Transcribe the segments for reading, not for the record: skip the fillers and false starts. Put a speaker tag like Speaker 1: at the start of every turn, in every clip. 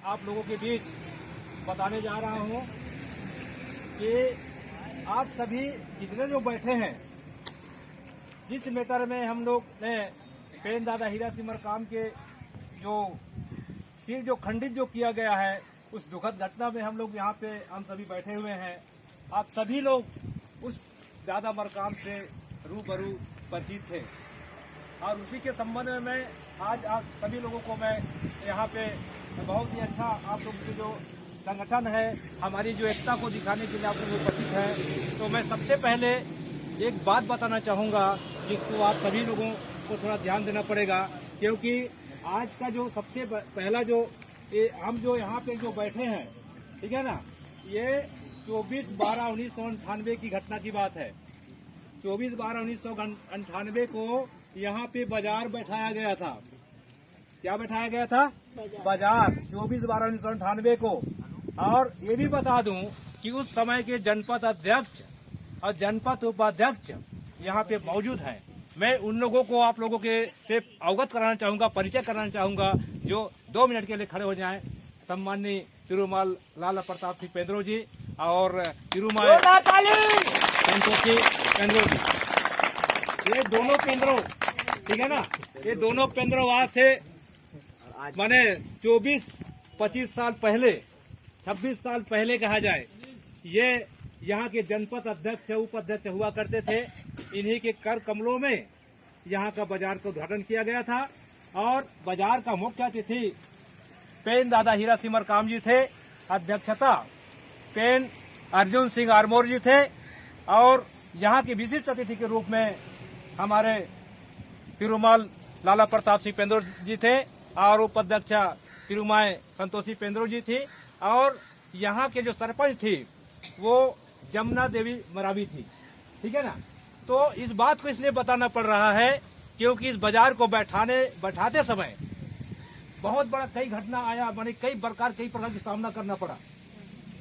Speaker 1: आप लोगों के बीच बताने जा रहा हूं कि आप सभी जितने जो बैठे हैं, जिस मैटर में हम लोग ने पेन दादा हीरा सिमर काम के जो सिर जो खंडित जो किया गया है, उस दुखद घटना में हम लोग यहाँ पे हम सभी बैठे हुए हैं। आप सभी लोग उस दादा मरकाम से रूबरू परिचित थे और उसी के संबंध में मैं आज आप सभी लोगों को मैं यहाँ पे बहुत ही अच्छा आप लोग के जो संगठन है, हमारी जो एकता को दिखाने के लिए आप लोग उपस्थित है। तो मैं सबसे पहले एक बात बताना चाहूँगा जिसको आप सभी लोगों को थोड़ा ध्यान देना पड़ेगा, क्योंकि आज का जो सबसे पहला जो हम जो यहाँ पे जो बैठे हैं, ठीक है ना, ये 24/12/1998 की घटना की बात है। 24/12/1998 को यहाँ पे बाजार बैठाया गया था। क्या बैठाया गया था? बाजार 24/12/1998 को। और ये भी बता दूं कि उस समय के जनपद अध्यक्ष और जनपद उपाध्यक्ष यहाँ पे मौजूद हैं। मैं उन लोगों को आप लोगों के से अवगत कराना चाहूंगा, परिचय कराना चाहूंगा, जो 2 मिनट के लिए खड़े हो जाएं। सम्माननीय तिरुमाल लाला प्रताप सिंह पेंद्रो जी और तिरुमाल संतोषी पेंद्रो जी, ये दोनों पेंद्रो, ठीक है ना, ये दोनों पेंद्रो आज से माने 24-25 साल पहले, 26 साल पहले कहा जाए, ये यहाँ के जनपद अध्यक्ष उपाध्यक्ष हुआ करते थे। इन्हीं के कर कमलों में यहाँ का बाजार का उद्घाटन किया गया था और बाजार का मुख्य अतिथि पेन दादा हीरा सिमर काम जी थे, अध्यक्षता पेन अर्जुन सिंह आरमोर जी थे और यहाँ के विशिष्ट अतिथि के रूप में हमारे तिरुमाल लाला प्रताप सिंह पेंद्रो जी थे और उपाध्यक्ष तिरुमाय संतोषी पेंद्रो जी थी और यहाँ के जो सरपंच थी वो जमुना देवी मरावी थी, ठीक है ना। तो इस बात को इसलिए बताना पड़ रहा है क्योंकि इस बाजार को बैठाते समय बहुत बड़ा कई घटना आया, माने कई प्रकार की सामना करना पड़ा।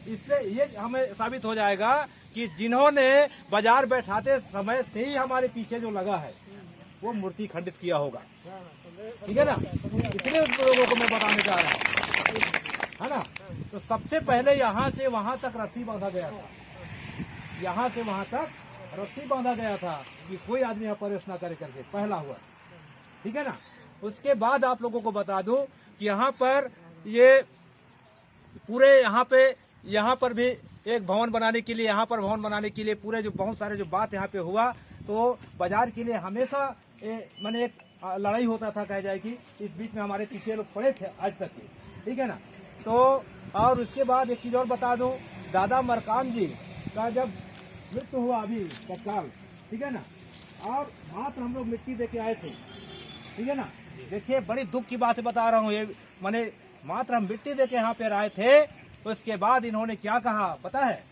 Speaker 1: इससे ये हमें साबित हो जाएगा कि जिन्होंने बाजार बैठाते समय से ही हमारे पीछे जो लगा है वो मूर्ति खंडित किया होगा, ठीक है ना। इसलिए उन लोगों को मैं बताने जा रहा हूँ, है ना। तो सबसे पहले यहाँ से वहां तक रस्सी बांधा गया था, यहाँ से वहां तक रस्सी बांधा गया था कि कोई आदमी यहाँ प्रवेश न करे करके, पहला हुआ, ठीक है ना। उसके बाद आप लोगों को बता दूं कि यहाँ पर ये पूरे यहाँ पर भी एक भवन बनाने के लिए, यहाँ पर भवन बनाने के लिए पूरे जो बहुत सारे जो बात यहाँ पे हुआ, तो बाजार के लिए हमेशा मैंने एक लड़ाई होता था, कह जाए कि इस बीच में हमारे पीछे लोग पड़े थे आज तक के, ठीक है ना। तो और उसके बाद एक चीज और बता दूं, दादा मरकाम जी का जब मृत्यु हुआ अभी तत्काल, ठीक है ना, और मात्र हम लोग मिट्टी देके आए थे, ठीक है ना। देखिए बड़ी दुख की बात बता रहा हूँ, ये मैंने मात्र हम मिट्टी देके यहाँ पे आए थे। तो इसके बाद इन्होंने क्या कहा पता है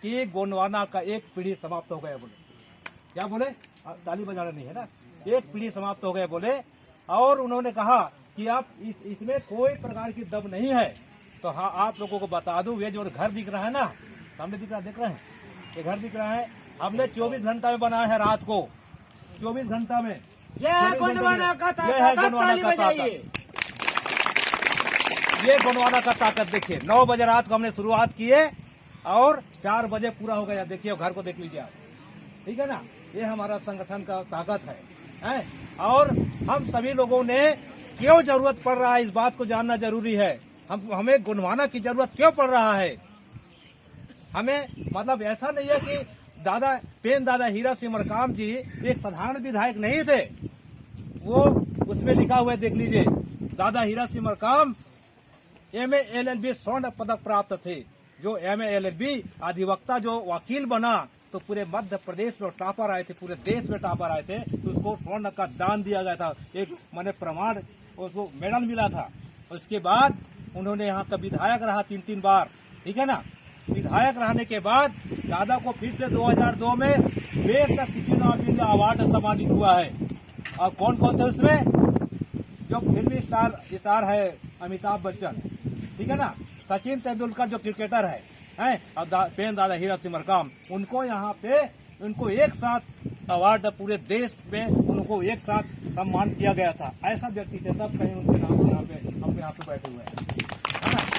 Speaker 1: कि गोंडवाना का एक पीढ़ी समाप्त हो गया। बोले क्या बोले? ताली बजाना नहीं है ना, एक पीढ़ी समाप्त हो गए बोले। और उन्होंने कहा कि आप इसमें कोई प्रकार की दब नहीं है। तो हाँ, आप लोगों को बता दूं, ये जो घर दिख रहा है ना, सामने दिख रहे हैं, ये घर दिख रहा है, हमने 24 घंटा में बनाया है, रात को 24 घंटा में। ये है गोंडवाना का ताकत, ये गोंडवाना का ताकत। देखिए 9 बजे रात को हमने शुरुआत किए और 4 बजे पूरा हो गया। देखिए घर को देख लीजिए आप, ठीक है ना। ये हमारा संगठन का ताकत है। और हम सभी लोगों ने क्यों जरूरत पड़ रहा है इस बात को जानना जरूरी है। हमें गोंडवाना की जरूरत क्यों पड़ रहा है हमें, मतलब ऐसा नहीं है कि पेन दादा हीरा सिमर काम जी एक साधारण विधायक नहीं थे। वो उसमें लिखा हुआ है, देख लीजिए, दादा हीरा सिमर काम MA LLB स्वर्ण पदक प्राप्त थे। जो MA LLB अधिवक्ता जो वकील बना तो पूरे मध्य प्रदेश में टॉपर आए थे, पूरे देश में टॉपर आए थे, तो उसको स्वर्ण का दान दिया गया था, एक माने प्रमाण, उसको मेडल मिला था। उसके बाद उन्होंने यहाँ का विधायक रहा 3 बार, ठीक है ना। विधायक रहने के बाद दादा को फिर से 2002 में बेस्ट का सिटीजन ऑफ इंडिया अवार्ड सम्मानित हुआ है। और कौन कौन थे उसमें? जो फिल्मी स्टार है अमिताभ बच्चन, ठीक है ना, सचिन तेंदुलकर जो क्रिकेटर है और पेन दादा हीरा सिमर काम, उनको यहाँ पे उनको एक साथ अवार्ड पूरे देश में उनको एक साथ सम्मान किया गया था। ऐसा व्यक्ति थे, सब कहीं उनके नाम यहाँ पे हम यहाँ पे बैठे हुए हैं, है ना।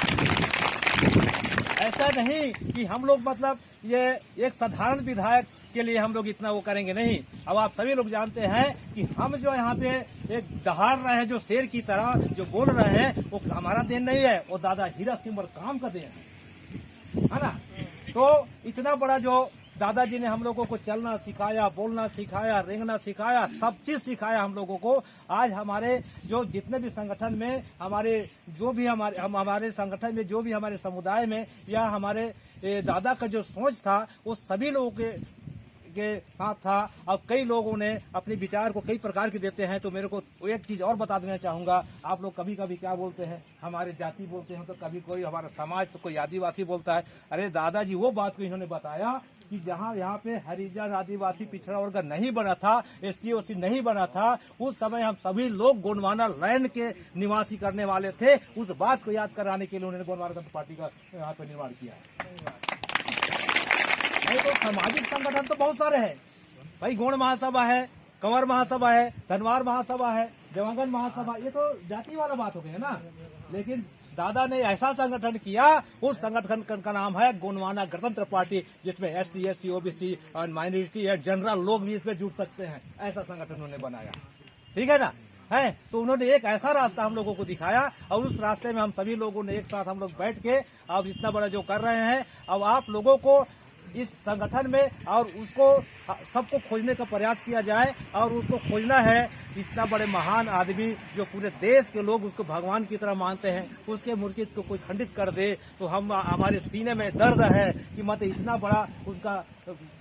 Speaker 1: ऐसा नहीं कि हम लोग मतलब ये एक साधारण विधायक के लिए हम लोग इतना वो करेंगे नहीं। अब आप सभी लोग जानते हैं कि हम जो यहाँ पे एक दहाड़ रहे हैं, जो शेर की तरह जो बोल रहे हैं, वो हमारा देन नहीं है, वो दादा हीरा सिमर काम का देन है ना। तो इतना बड़ा जो दादाजी ने हम लोगों को चलना सिखाया, बोलना सिखाया, रेंगना सिखाया, सब चीज सिखाया हम लोगों को। आज हमारे जो जितने भी संगठन में हमारे संगठन में जो भी हमारे समुदाय में या हमारे दादा का जो सोच था वो सभी लोगों के साथ था। अब कई लोगों ने अपने विचार को कई प्रकार के देते हैं। तो मेरे को एक चीज और बता देना चाहूंगा, आप लोग कभी कभी क्या बोलते हैं, हमारे जाति बोलते हैं, तो कभी कोई हमारा समाज, तो कोई आदिवासी बोलता है। अरे दादाजी वो बात को इन्होंने बताया कि जहाँ यहाँ पे हरिजन आदिवासी पिछड़ा वर्ग नहीं बना था, ST OC नहीं बना था, उस समय हम सभी लोग गोंडवाना लैंड के निवासी करने वाले थे। उस बात को याद कराने के लिए उन्होंने गोंडवाना गणतंत्र पार्टी का यहाँ पे निर्माण किया है। नहीं तो सामाजिक संगठन तो बहुत सारे हैं भाई, गोंड महासभा है, कंवर महासभा है, धनवार महासभा है, देवांगन महासभा, ये तो जाति वाला बात हो गई है ना। लेकिन दादा ने ऐसा संगठन किया, उस संगठन का नाम है गोंडवाना गणतंत्र पार्टी, जिसमें ST SC OBC और माइनॉरिटी या जनरल लोग भी इसमें जुड़ सकते हैं। ऐसा संगठन उन्होंने बनाया, ठीक है ना। है तो उन्होंने एक ऐसा रास्ता हम लोगों को दिखाया, और उस रास्ते में हम सभी लोगों ने एक साथ हम लोग बैठ के अब इतना बड़ा जो कर रहे हैं, अब आप लोगों को इस संगठन में और उसको सबको खोजने का प्रयास किया जाए। और उसको खोजना है, इतना बड़े महान आदमी जो पूरे देश के लोग उसको भगवान की तरह मानते हैं, उसके मूर्ति को कोई खंडित कर दे तो हमारे सीने में दर्द है कि मत इतना बड़ा उनका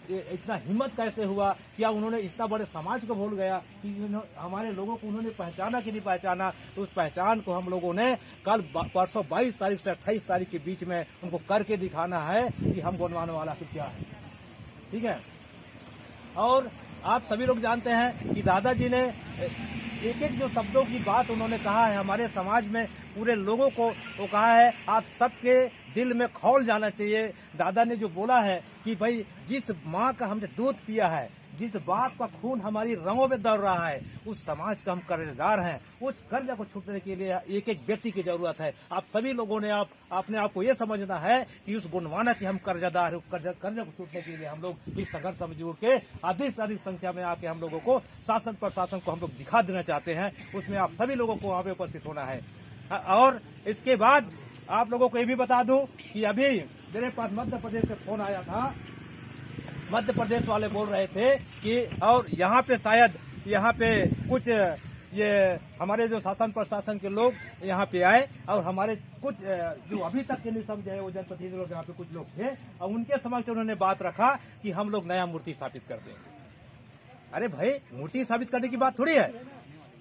Speaker 1: इतना हिम्मत कैसे हुआ, क्या उन्होंने इतना बड़े समाज को भूल गया कि हमारे लोगों को उन्होंने पहचाना कि नहीं पहचाना। तो उस पहचान को हम लोगों ने कल परसों 22 तारीख से 28 तारीख के बीच में उनको करके दिखाना है कि हम गोंडवाना वाला फिर क्या है, ठीक है। और आप सभी लोग जानते हैं कि दादाजी ने एक एक जो शब्दों की बात उन्होंने कहा है, हमारे समाज में पूरे लोगों को वो कहा है, आप सबके दिल में खौल जाना चाहिए। दादा ने जो बोला है कि भाई जिस माँ का हमने दूध पिया है, जिस बाप का खून हमारी रंगों में दौड़ रहा है, उस समाज का हम कर्जदार हैं। उस कर्ज को छूटने के लिए एक एक व्यक्ति की जरूरत है। आप सभी लोगों ने अपने आप को ये समझना है कि उस गोंडवाना के हम कर्जदार हैं। कर्ज को छूटने के लिए हम लोग इस संघर्ष में जुड़ के अधिक से अधिक संख्या में आके हम लोगों को शासन प्रशासन को हम लोग दिखा देना चाहते हैं। उसमें आप सभी लोगों को वहाँ पे उपस्थित होना है। और इसके बाद आप लोगों को ये भी बता दूं कि अभी मेरे पास मध्य प्रदेश से फोन आया था। मध्य प्रदेश वाले बोल रहे थे कि और यहाँ पे शायद यहाँ पे कुछ ये हमारे जो शासन प्रशासन के लोग यहाँ पे आए और हमारे कुछ जो अभी तक के नहीं समझे वो जनप्रतिनिधि लोग यहाँ पे कुछ लोग थे और उनके समक्ष उन्होंने बात रखा कि हम लोग नया मूर्ति स्थापित कर देंगे। अरे भाई, मूर्ति स्थापित करने की बात थोड़ी है।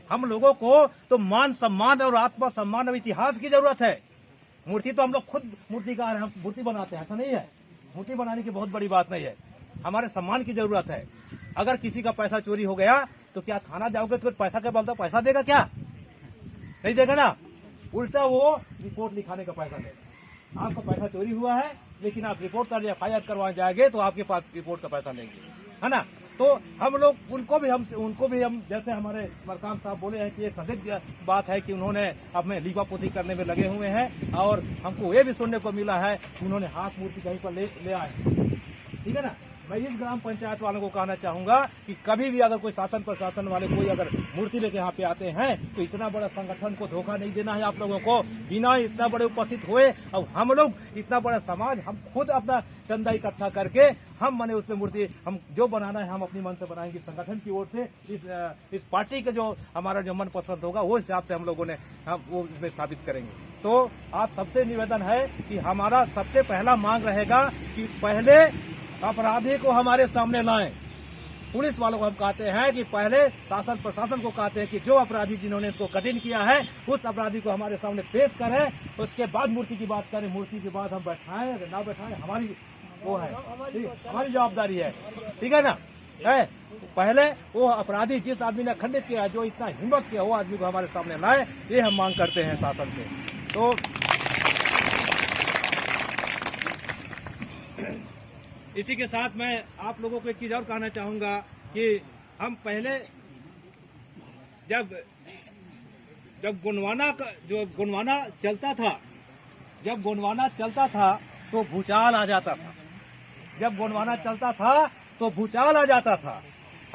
Speaker 1: हम लोगों को तो मान सम्मान और आत्मा सम्मान और इतिहास की जरूरत है। मूर्ति तो हम लोग खुद मूर्तिकार हैं, हम मूर्ति बनाते हैं, ऐसा नहीं है। मूर्ति बनाने की बहुत बड़ी बात नहीं है। हमारे सम्मान की जरूरत है। अगर किसी का पैसा चोरी हो गया तो क्या थाना जाओगे तो पैसा क्या बोलता, पैसा देगा क्या? नहीं देगा ना। उल्टा वो रिपोर्ट लिखाने का पैसा देगा। आपका पैसा चोरी हुआ है लेकिन आप रिपोर्ट कर FIR करवाने जाएंगे तो आपके पास रिपोर्ट का पैसा लेंगे, है ना। तो हम लोग उनको भी हम जैसे हमारे मरकाम साहब बोले हैं कि ये संदिग्ध बात है कि उन्होंने अपने लीपा पोती करने में लगे हुए हैं। और हमको ये भी सुनने को मिला है कि उन्होंने हाथ मूर्ति कहीं पर ले आए, ठीक है ना। मैं इस ग्राम पंचायत वालों को कहना चाहूंगा कि कभी भी अगर कोई शासन प्रशासन वाले कोई अगर मूर्ति लेके यहाँ पे आते हैं तो इतना बड़ा संगठन को धोखा नहीं देना है आप लोगों को। बिना इतना बड़े उपस्थित हुए और हम लोग इतना बड़ा समाज हम खुद अपना चंदा इकट्ठा करके हम बने उसमें मूर्ति हम जो बनाना है हम अपनी मन से बनाएंगे। संगठन की ओर से इस पार्टी का जो हमारा जो मन पसंद होगा वो हिसाब से हम लोगों ने हम वो इसमें स्थापित करेंगे। तो आप सबसे निवेदन है कि हमारा सबसे पहला मांग रहेगा कि पहले अपराधी को हमारे सामने लाएं। पुलिस वालों को हम कहते हैं कि पहले शासन प्रशासन को कहते हैं कि जो अपराधी जिन्होंने इसको कठिन किया है उस अपराधी को हमारे सामने पेश करें, उसके बाद मूर्ति की बात करें। मूर्ति की बात हम बैठाएं अगर ना बैठाएं हमारी वो है, हमारी जवाबदारी है, ठीक है ना। है पहले वो अपराधी जिस आदमी ने खंडित किया, जो इतना हिम्मत किया, वो आदमी को हमारे सामने लाए, ये हम मांग करते हैं शासन से। तो इसी के साथ मैं आप लोगों को एक चीज और कहना चाहूंगा कि हम पहले जब गोंडवाना चलता था तो भूचाल आ जाता था। जब गोंडवाना चलता था तो भूचाल आ जाता था।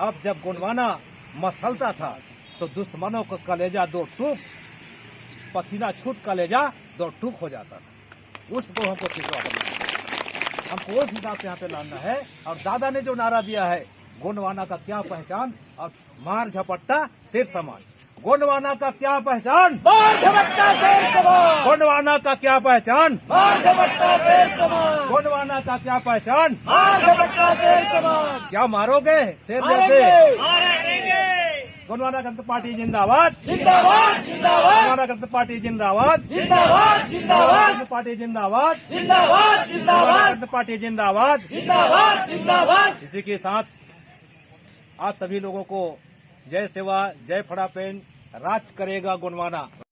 Speaker 1: अब जब गोंडवाना मसलता था तो दुश्मनों का कलेजा दो टूक, पसीना छूट कलेजा दो टूक हो जाता था। उसको हमको हमको उस हिसाब से यहाँ पे लाना है। और दादा ने जो नारा दिया है, गोंडवाना का क्या पहचान और मार झपट्टा सिर समान। गोंडवाना का क्या पहचान,
Speaker 2: मार झपट्टा शेर समान।
Speaker 1: गोंडवाना का क्या पहचान,
Speaker 2: मार झपट्टा शेर समान।
Speaker 1: गोंडवाना का क्या पहचान।
Speaker 2: मार झपट्टा शेर समान।
Speaker 1: क्या मारोगे शेर
Speaker 2: मारेंगे,
Speaker 1: जैसे।
Speaker 2: मारेंगे।
Speaker 1: गोंडवाना गणतंत्र पार्टी जिंदाबाद,
Speaker 2: जिंदाबाद जिंदाबाद
Speaker 1: गोंडवाना गणतंत्र पार्टी जिंदाबाद,
Speaker 2: जिंदाबाद जिंदाबाद
Speaker 1: गणतंत्र पार्टी जिंदाबाद,
Speaker 2: जिंदाबाद जिंदाबाद
Speaker 1: गणतंत्र पार्टी जिंदाबाद।
Speaker 2: जिंदाबाद जिंदाबाद।
Speaker 1: इसी के साथ आप सभी लोगों को जय सेवा, जय फड़ापेन, राज करेगा गोंडवाना।